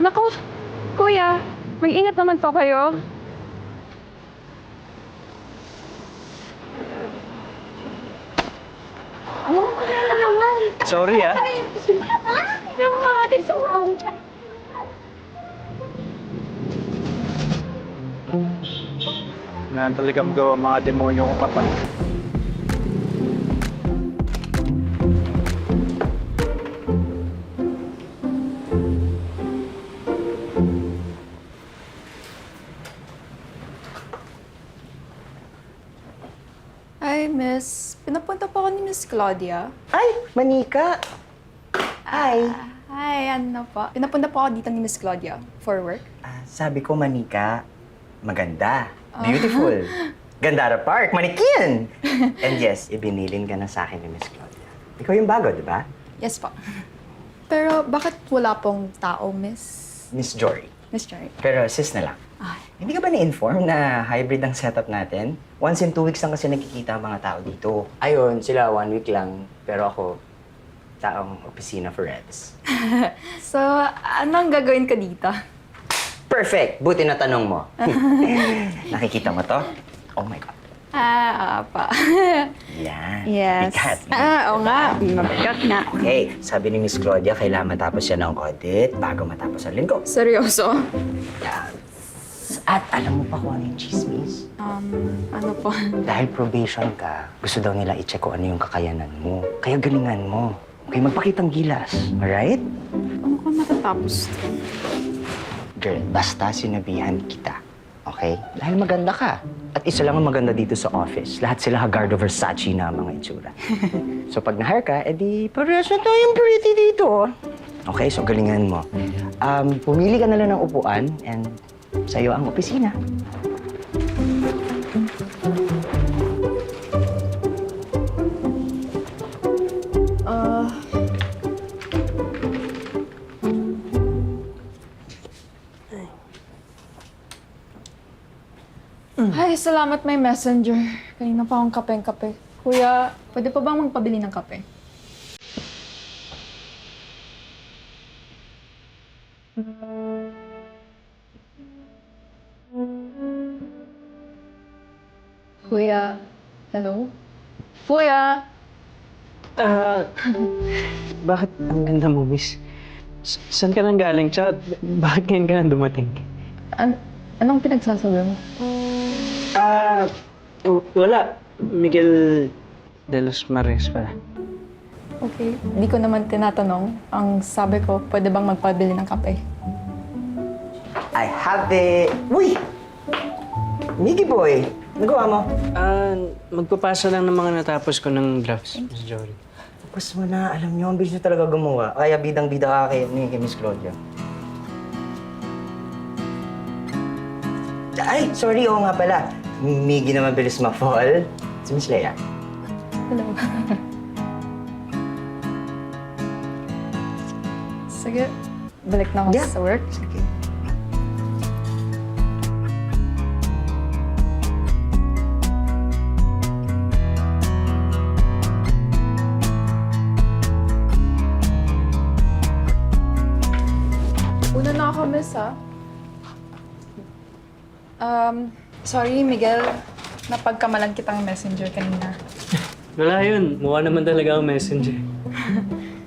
Naku, kuya, mag-ingat naman po kayo. Ano na naman? Sorry ah. Yung mga ating sa ulang. Na talagang gawa mga demonyo ko papa. Hi, Miss. Pinapunta po ako ni Miss Claudia. Ay, Manika! Hi! Hi, ano po? Pinapunta po ako dito ni Miss Claudia for work. Sabi ko, Manika, maganda, beautiful. Gandara Park, manikin! And yes, ibinilin ka na sa akin ni Miss Claudia. Ikaw yung bago, di ba? Yes po. Pero bakit wala pong tao, Miss? Miss Jory. Miss Joy? Pero sis na lang. Ay, Hindi ka ba na-inform na hybrid ang setup natin? Once in 2 weeks lang kasi nakikita ang mga tao dito. Ayun, sila 1 week lang. Pero ako, taong opisina for reps. so, anong gagawin ko dito? Perfect! Buti na tanong mo. Nakikita mo to? Oh my God. Pa. Yan. Yes. Bigat. Oo nga. Mabigat nga. Okay, sabi ni Miss Claudia, kailangan matapos siya ng audit bago matapos ang linggo. Seryoso? Yes. At alam mo pa kung ano yung chismis? Ano po? Dahil probation ka, gusto daw nila i-check kung ano yung kakayanan mo. Kaya galingan mo. Okay, magpakitang gilas. Alright? Ano ko matatapos? Girl, basta sinabihan kita. Okay? Dahil maganda ka. At isa lang ang maganda dito sa office. Lahat sila Hagardo Versace na ang mga itsura. So pag na-hire ka, edi parehas na tayong pretty dito. Okay, so galingan mo. Pumili ka na lang ng upuan and sa'yo ang opisina. Ay, salamat may messenger. Kanina pa akong kape-kape. Kuya, pwede pa bang magpabili ng kape? Kuya, hello? Kuya! Bakit ang ganda mo, miss? Saan ka nang galing? Tsaka bakit ngayon ka nang dumating? Anong pinagsasabi mo? Wala. Miguel de los Mares pala. Okay. Hindi ko naman tinatanong. Ang sabi ko, pwede bang magpabili ng kape? I have it. Uy! Miggy boy, nagawa mo? Magpapasa lang ng mga natapos ko ng drafts, Miss Jory. Tapos mo na, alam niyo, ang bilis niyo talaga gumawa. Kaya bidang-bida ka kay Miss Claudia. Ay, sorry, oo nga pala. Miggy naman bilis ma-fall. Si Miss Leia. Hello. Sige, balik na ako Yeah. sa work. Sige. Una na ako, miss, ha? Sorry, Miguel. Napagkamalan kitang messenger kanina. Wala yun. Mukha naman talaga ako messenger.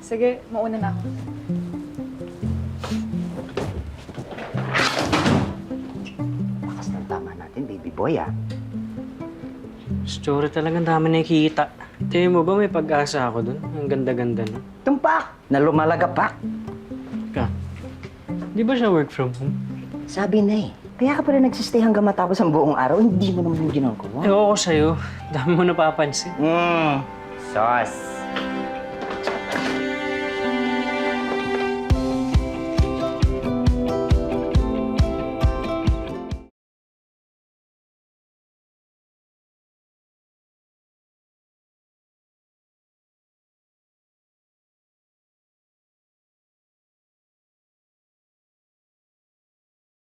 Sige, mauna na ako. Bakas ng tama natin, baby boy, ah. Miss Jory talagang dami nakikita. Tingin mo ba may pag-asa ako dun? Ang ganda-ganda no? Tumpak! Na lumalagapak. Ka, di ba siya work from home? Sabi na eh. Kaya ka pala nagsistay hanggang matapos ang buong araw, hindi mo naman yung ginagawa. Ewan ko sa'yo. Dami mo napapansin. Sauce.